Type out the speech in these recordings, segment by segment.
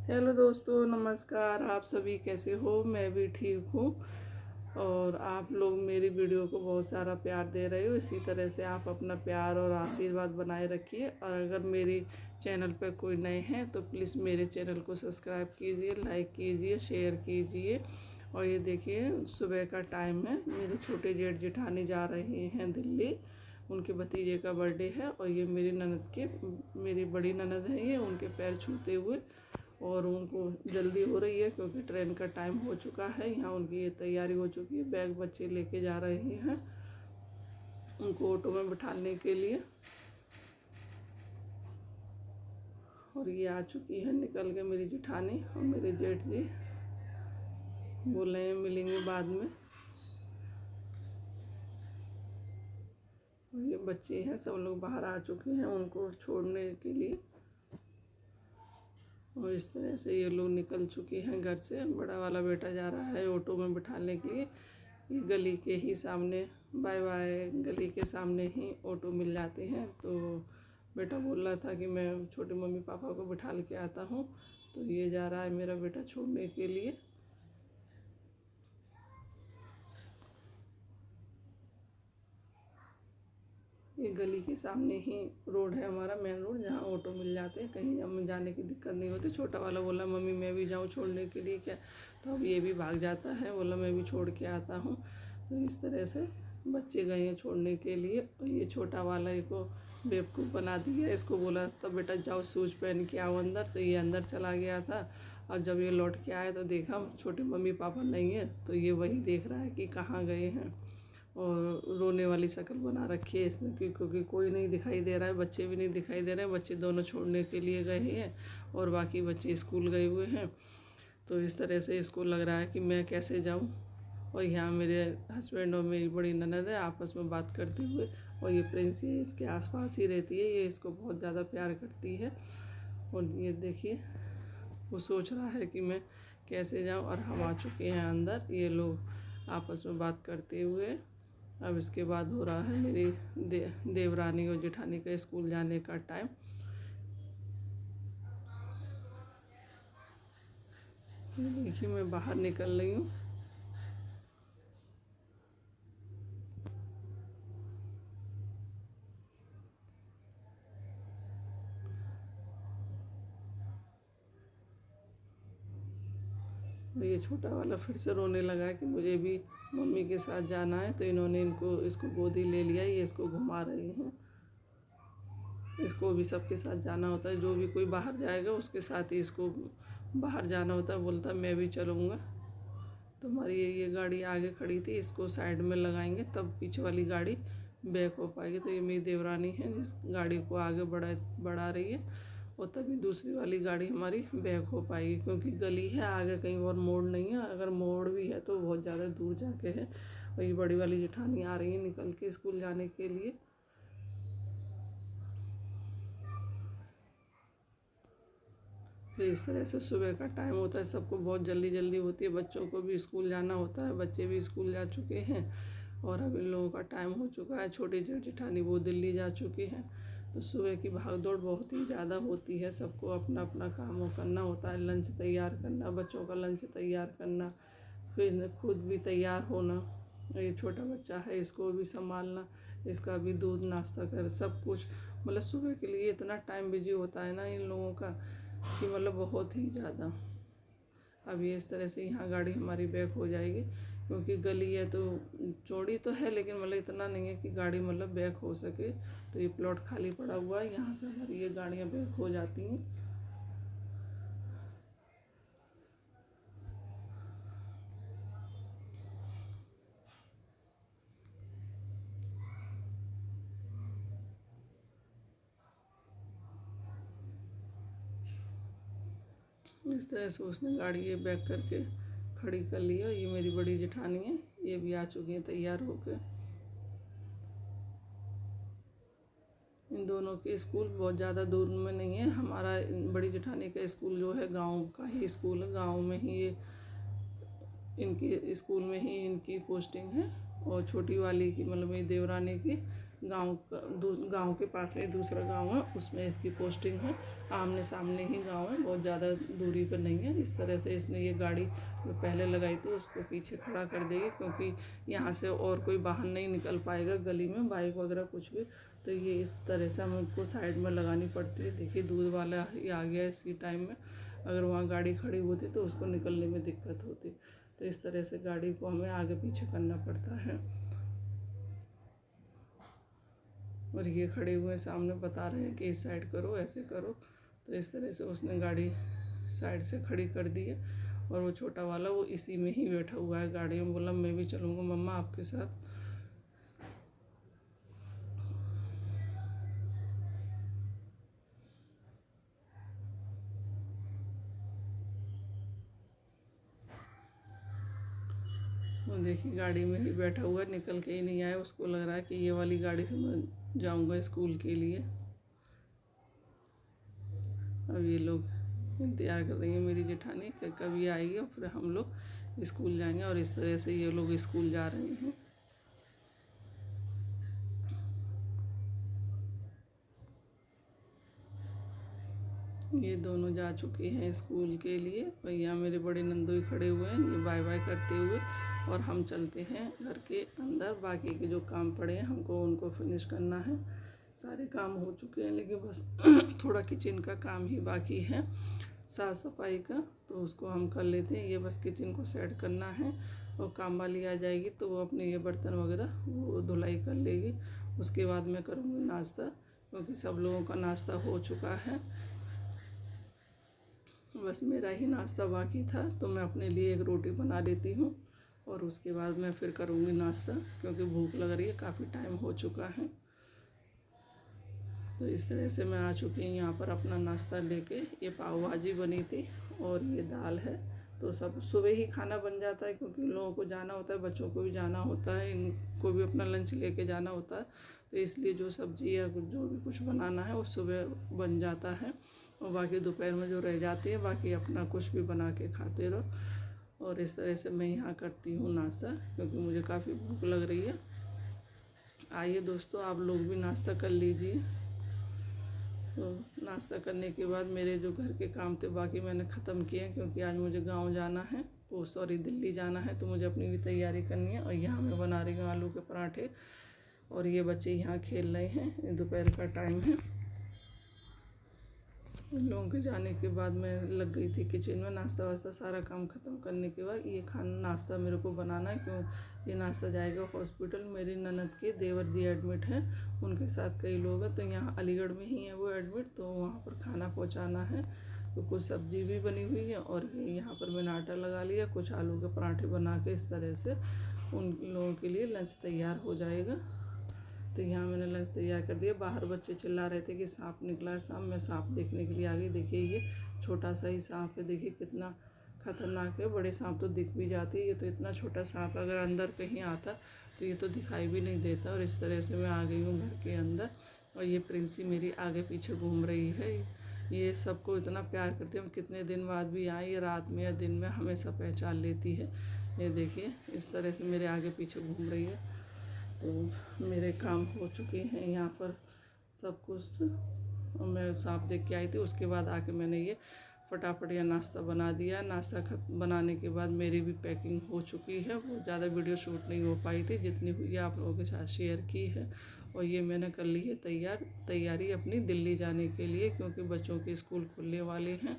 Hello दोस्तों, नमस्कार। आप सभी कैसे हो? मैं भी ठीक हूँ। और आप लोग मेरी वीडियो को बहुत सारा प्यार दे रहे हो। इसी तरह से आप अपना प्यार और आशीर्वाद बनाए रखिए। और अगर मेरी चैनल पर कोई नए हैं तो प्लीज़ मेरे चैनल को सब्सक्राइब कीजिए, लाइक कीजिए, शेयर कीजिए। और ये देखिए, सुबह का टाइम है। मेरे छोटे जेठ जेठानी जा रहे हैं दिल्ली। उनके भतीजे का बर्थडे है और ये मेरी बड़ी ननद है, ये उनके पैर छूते हुए। और उनको जल्दी हो रही है क्योंकि ट्रेन का टाइम हो चुका है। यहाँ उनकी ये तैयारी हो चुकी है, बैग बच्चे लेके जा रहे हैं उनको ऑटो में बिठाने के लिए। और ये आ चुकी है निकल के मेरी जेठानी और मेरे जेठ जी। बोल रहे हैं मिलेंगे बाद में। और ये बच्चे हैं, सब लोग बाहर आ चुके हैं उनको छोड़ने के लिए। और इस तरह से ये लोग निकल चुके हैं घर से। बड़ा वाला बेटा जा रहा है ऑटो में बिठाने के लिए। ये गली के ही सामने, बाय बाय, गली के सामने ही ऑटो मिल जाते हैं। तो बेटा बोल रहा था कि मैं छोटे मम्मी पापा को बिठा के आता हूँ, तो ये जा रहा है मेरा बेटा छोड़ने के लिए। ये गली के सामने ही रोड है हमारा, मेन रोड, जहाँ ऑटो मिल जाते हैं। कहीं हमें जाने की दिक्कत नहीं होती। छोटा वाला बोला मम्मी मैं भी जाऊँ छोड़ने के लिए क्या, तो अब ये भी भाग जाता है, बोला मैं भी छोड़ के आता हूँ। तो इस तरह से बच्चे गए हैं छोड़ने के लिए। और ये छोटा वाला इसको बेवकूफ़ बना दिया। इसको बोला तब बेटा जाओ शूज़ पहन के आओ अंदर, तो ये अंदर चला गया था। और जब ये लौट के आया तो देखा छोटे मम्मी पापा नहीं है, तो ये वही देख रहा है कि कहाँ गए हैं। और रोने वाली शक्ल बना रखी है इसने क्योंकि कोई नहीं दिखाई दे रहा है, बच्चे भी नहीं दिखाई दे रहे हैं। बच्चे दोनों छोड़ने के लिए गए हैं और बाकी बच्चे स्कूल गए हुए हैं। तो इस तरह से इसको लग रहा है कि मैं कैसे जाऊं। और यहाँ मेरे हस्बैंड और मेरी बड़ी ननद है आपस में बात करते हुए। और ये प्रिंस ये इसके आसपास ही रहती है, ये इसको बहुत ज़्यादा प्यार करती है। और ये देखिए, वो सोच रहा है कि मैं कैसे जाऊं। और हम आ चुके हैं अंदर, ये लोग आपस में बात करते हुए। अब इसके बाद हो रहा है मेरी देवरानी और जेठानी का स्कूल जाने का टाइम। देखिए मैं बाहर निकल रही हूँ। ये छोटा वाला फिर से रोने लगा है कि मुझे भी मम्मी के साथ जाना है। तो इन्होंने इसको गोदी ले लिया, ये इसको घुमा रही हैं। इसको भी सबके साथ जाना होता है, जो भी कोई बाहर जाएगा उसके साथ ही इसको बाहर जाना होता है। बोलता मैं भी चलूँगा। तो हमारी ये गाड़ी आगे खड़ी थी, इसको साइड में लगाएंगे तब पीछे वाली गाड़ी बैक हो पाएगी। तो ये मेरी देवरानी है जिस गाड़ी को आगे बढ़ा रही है, और तभी दूसरी वाली गाड़ी हमारी बैक हो पाएगी क्योंकि गली है आगे, कहीं और मोड़ नहीं है। अगर मोड़ भी है तो बहुत ज़्यादा दूर जाके है। और ये बड़ी वाली जेठानी आ रही है निकल के स्कूल जाने के लिए। तो इस तरह से सुबह का टाइम होता है, सबको बहुत जल्दी जल्दी होती है। बच्चों को भी स्कूल जाना होता है, बच्चे भी स्कूल जा चुके हैं। और अब इन लोगों का टाइम हो चुका है। छोटी जेठ जेठानी वो दिल्ली जा चुकी हैं। तो सुबह की भागदौड़ बहुत ही ज़्यादा होती है। सबको अपना अपना काम करना होता है, लंच तैयार करना, बच्चों का लंच तैयार करना, फिर खुद भी तैयार होना। ये छोटा बच्चा है, इसको भी संभालना, इसका भी दूध नाश्ता कर सब कुछ। मतलब सुबह के लिए इतना टाइम बिजी होता है ना इन लोगों का कि मतलब बहुत ही ज़्यादा। अब ये इस तरह से यहाँ गाड़ी हमारी बैक हो जाएगी क्योंकि गली है तो चौड़ी तो है, लेकिन मतलब इतना नहीं है कि गाड़ी मतलब बैक हो सके। तो ये प्लॉट खाली पड़ा हुआ है, यहाँ से हमारी ये गाड़ियाँ बैक हो जाती हैं। इस तरह से उसने गाड़ी ये बैक करके खड़ी कर ली है। ये मेरी बड़ी जेठानी है, ये भी आ चुकी हैं तैयार होकर। इन दोनों के स्कूल बहुत ज़्यादा दूर में नहीं है। हमारा बड़ी जेठानी का स्कूल जो है गांव का ही स्कूल है, गांव में ही ये इनकी स्कूल में ही इनकी पोस्टिंग है। और छोटी वाली की मतलब मेरी देवरानी की गांव के पास में दूसरा गांव है, उसमें इसकी पोस्टिंग है। आमने सामने ही गांव है, बहुत ज़्यादा दूरी पर नहीं है। इस तरह से इसने ये गाड़ी जो पहले लगाई थी उसको पीछे खड़ा कर देगी, क्योंकि यहाँ से और कोई वाहन नहीं निकल पाएगा गली में, बाइक वगैरह कुछ भी। तो ये इस तरह से हमको साइड में लगानी पड़ती है। देखिए दूध वाला ही आ गया इसी टाइम में, अगर वहाँ गाड़ी खड़ी होती तो उसको निकलने में दिक्कत होती। तो इस तरह से गाड़ी को हमें आगे पीछे करना पड़ता है। और ये खड़े हुए सामने बता रहे हैं कि इस साइड करो, ऐसे करो। तो इस तरह से उसने गाड़ी साइड से खड़ी कर दी है। और वो छोटा वाला वो इसी में ही बैठा हुआ है गाड़ी में। बोला मैं भी चलूँगा मम्मा आपके साथ। वो देखिए गाड़ी में ही बैठा हुआ है, निकल के ही नहीं आया। उसको लग रहा है कि ये वाली गाड़ी से मैं जाऊँगा स्कूल के लिए। अब ये लोग इंतज़ार कर रही है मेरी जेठानी कि कब ये आएगी और फिर हम लोग स्कूल जाएंगे। और इस तरह से ये लोग स्कूल जा रहे हैं। ये दोनों जा चुके हैं स्कूल के लिए। और यहाँ मेरे बड़े नंदोई खड़े हुए हैं, ये बाय बाय करते हुए। और हम चलते हैं घर के अंदर। बाकी के जो काम पड़े हैं हमको उनको फिनिश करना है। सारे काम हो चुके हैं, लेकिन बस थोड़ा किचन का काम ही बाकी है, साफ़ सफाई का। तो उसको हम कर लेते हैं। ये बस किचन को सेट करना है। और काम वाली आ जाएगी तो वो अपने ये बर्तन वगैरह वो धुलाई कर लेगी। उसके बाद मैं करूँगी नाश्ता, क्योंकि सब लोगों का नाश्ता हो चुका है। बस मेरा ही नाश्ता बाकी था, तो मैं अपने लिए एक रोटी बना लेती हूँ। और उसके बाद मैं फिर करूँगी नाश्ता, क्योंकि भूख लग रही है, काफ़ी टाइम हो चुका है। तो इस तरह से मैं आ चुकी हूँ यहाँ पर अपना नाश्ता लेके। ये पाव भाजी बनी थी और ये दाल है। तो सब सुबह ही खाना बन जाता है, क्योंकि लोगों को जाना होता है, बच्चों को भी जाना होता है, इनको भी अपना लंच लेके जाना होता है। तो इसलिए जो सब्ज़ी या जो भी कुछ बनाना है वो सुबह बन जाता है। और बाकी दोपहर में जो रह जाती है बाकी अपना कुछ भी बना के खाते रहो। और इस तरह से मैं यहाँ करती हूँ नाश्ता, क्योंकि मुझे काफ़ी भूख लग रही है। आइए दोस्तों, आप लोग भी नाश्ता कर लीजिए। तो नाश्ता करने के बाद मेरे जो घर के काम थे बाकी मैंने ख़त्म किए हैं, क्योंकि आज मुझे गांव जाना है, दिल्ली जाना है। तो मुझे अपनी भी तैयारी करनी है। और यहाँ मैं बना रही हूँ आलू के पराठे। और ये बच्चे यहाँ खेल रहे हैं, दोपहर का टाइम है। उन लोगों के जाने के बाद मैं लग गई थी किचन में। नाश्ता वास्ता सारा काम ख़त्म करने के बाद ये खाना नाश्ता मेरे को बनाना है, क्यों ये नाश्ता जाएगा हॉस्पिटल। मेरी ननद के देवर जी एडमिट हैं, उनके साथ कई लोग हैं। तो यहाँ अलीगढ़ में ही है वो एडमिट, तो वहाँ पर खाना पहुँचाना है। तो कुछ सब्ज़ी भी बनी हुई है और यहाँ पर मैंने आटा लगा लिया। कुछ आलू के पराठे बना के इस तरह से उन लोगों के लिए लंच तैयार हो जाएगा। तो यहाँ मैंने लंच तैयार कर दिया। बाहर बच्चे चिल्ला रहे थे कि सांप निकला है, सांप। मैं सांप देखने के लिए आ गई। देखिए ये छोटा सा ही सांप है, देखिए कितना खतरनाक है। बड़े सांप तो दिख भी जाती है, ये तो इतना छोटा सांप अगर अंदर कहीं आता तो ये तो दिखाई भी नहीं देता। और इस तरह से मैं आ गई हूँ घर के अंदर। और ये प्रिंसी मेरी आगे पीछे घूम रही है। ये सबको इतना प्यार करती है, कितने दिन बाद भी आए, ये रात में या दिन में हमेशा पहचान लेती है। ये देखिए इस तरह से मेरे आगे पीछे घूम रही है। तो मेरे काम हो चुके हैं यहाँ पर सब कुछ। और मैं सांप देख के आई थी, उसके बाद आके मैंने ये फटाफट यह नाश्ता बना दिया। नाश्ता बनाने के बाद मेरी भी पैकिंग हो चुकी है। वो ज़्यादा वीडियो शूट नहीं हो पाई थी, जितनी हुई है आप लोगों के साथ शेयर की है। और ये मैंने कर ली है तैयारी अपनी दिल्ली जाने के लिए, क्योंकि बच्चों के स्कूल खुलने वाले हैं।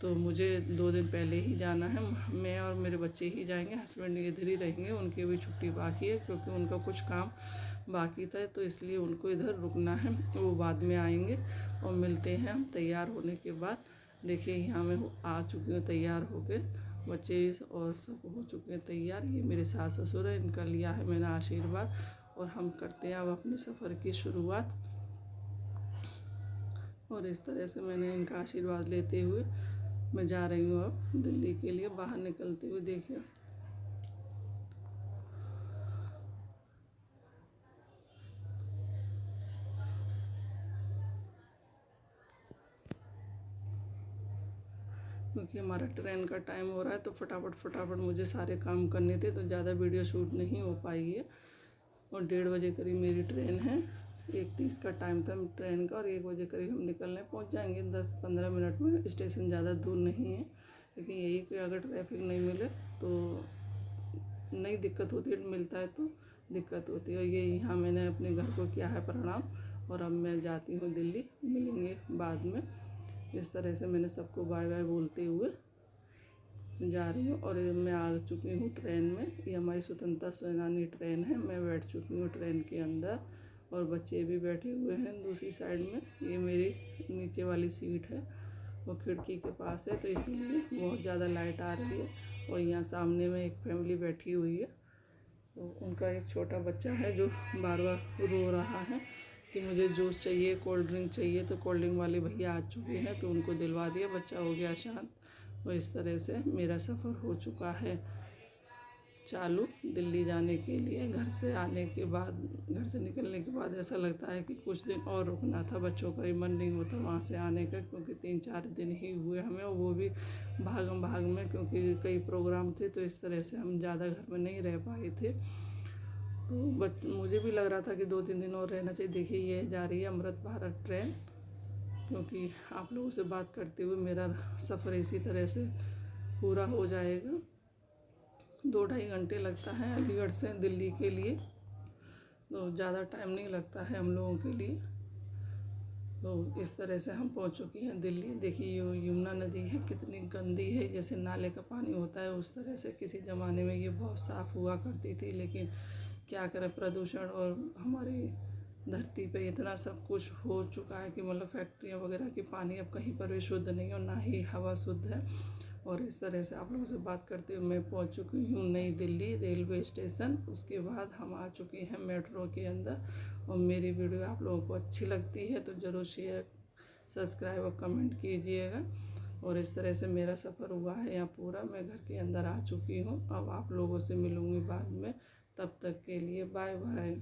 तो मुझे 2 दिन पहले ही जाना है। मैं और मेरे बच्चे ही जाएंगे, हस्बैंड इधर ही रहेंगे। उनकी भी छुट्टी बाकी है, क्योंकि उनका कुछ काम बाकी था, तो इसलिए उनको इधर रुकना है। वो बाद में आएंगे। और मिलते हैं हम तैयार होने के बाद। देखिए यहाँ मैं आ चुकी हूँ तैयार होके, बच्चे और सब हो चुके हैं तैयार। ये मेरे सास ससुर है, इनका लिया है मैंने आशीर्वाद। और हम करते हैं अब अपने सफ़र की शुरुआत। और इस तरह से मैंने इनका आशीर्वाद लेते हुए मैं जा रही हूँ अब दिल्ली के लिए। बाहर निकलते हुए देखिए क्योंकि हमारा ट्रेन का टाइम हो रहा है, तो फटाफट मुझे सारे काम करने थे, तो ज़्यादा वीडियो शूट नहीं हो पाई है। और 1:30 बजे करीब मेरी ट्रेन है। 1:30 का टाइम था ट्रेन का और 1 बजे करीब हम निकलने पहुंच जाएंगे 10-15 मिनट में। स्टेशन ज़्यादा दूर नहीं है, लेकिन यही कि अगर ट्रैफिक नहीं मिले तो नहीं दिक्कत होती है, मिलता है तो दिक्कत होती है। और ये यहाँ मैंने अपने घर को किया है प्रणाम और अब मैं जाती हूँ दिल्ली, मिलेंगे बाद में। इस तरह से मैंने सबको बाय बाय बोलते हुए जा रही हूँ। और मैं आ चुकी हूँ ट्रेन में। ये हमारी स्वतंत्रता सेनानी ट्रेन है। मैं बैठ चुकी हूँ ट्रेन के अंदर और बच्चे भी बैठे हुए हैं दूसरी साइड में। ये मेरी नीचे वाली सीट है, वो खिड़की के पास है, तो इसीलिए बहुत ज़्यादा लाइट आ रही है। और यहाँ सामने में एक फैमिली बैठी हुई है, तो उनका एक छोटा बच्चा है जो बार बार रो रहा है कि मुझे जूस चाहिए, कोल्ड ड्रिंक चाहिए। तो कोल्ड ड्रिंक वाले भैया आ चुके हैं तो उनको दिलवा दिया, बच्चा हो गया शांत। और इस तरह से मेरा सफ़र हो चुका है चालू दिल्ली जाने के लिए। घर से आने के बाद, घर से निकलने के बाद ऐसा लगता है कि कुछ दिन और रुकना था। बच्चों का भी मन नहीं होता वहाँ से आने का, क्योंकि 3-4 दिन ही हुए हमें, और वो भी भागम भाग में, क्योंकि कई प्रोग्राम थे तो इस तरह से हम ज़्यादा घर में नहीं रह पाए थे। तो मुझे भी लग रहा था कि 2-3 दिन और रहना चाहिए। देखिए ये जा रही है अमृत भारत ट्रेन, क्योंकि आप लोगों से बात करते हुए मेरा सफ़र इसी तरह से पूरा हो जाएगा। 2-2.5 घंटे लगता है अलीगढ़ से दिल्ली के लिए, तो ज़्यादा टाइम नहीं लगता है हम लोगों के लिए। तो इस तरह से हम पहुंच चुकी हैं दिल्ली। देखिए ये यमुना नदी है, कितनी गंदी है, जैसे नाले का पानी होता है उस तरह से। किसी ज़माने में ये बहुत साफ़ हुआ करती थी, लेकिन क्या करें, प्रदूषण और हमारी धरती पे इतना सब कुछ हो चुका है कि मतलब फैक्ट्रियाँ वगैरह की पानी अब कहीं पर भी शुद्ध नहीं, और ना ही हवा शुद्ध है। और इस तरह से आप लोगों से बात करते हुए मैं पहुंच चुकी हूँ नई दिल्ली रेलवे स्टेशन। उसके बाद हम आ चुके हैं मेट्रो के अंदर। और मेरी वीडियो आप लोगों को अच्छी लगती है तो ज़रूर शेयर, सब्सक्राइब और कमेंट कीजिएगा। और इस तरह से मेरा सफ़र हुआ है यहाँ पूरा। मैं घर के अंदर आ चुकी हूँ। अब आप लोगों से मिलूँगी बाद में, तब तक के लिए बाय बाय।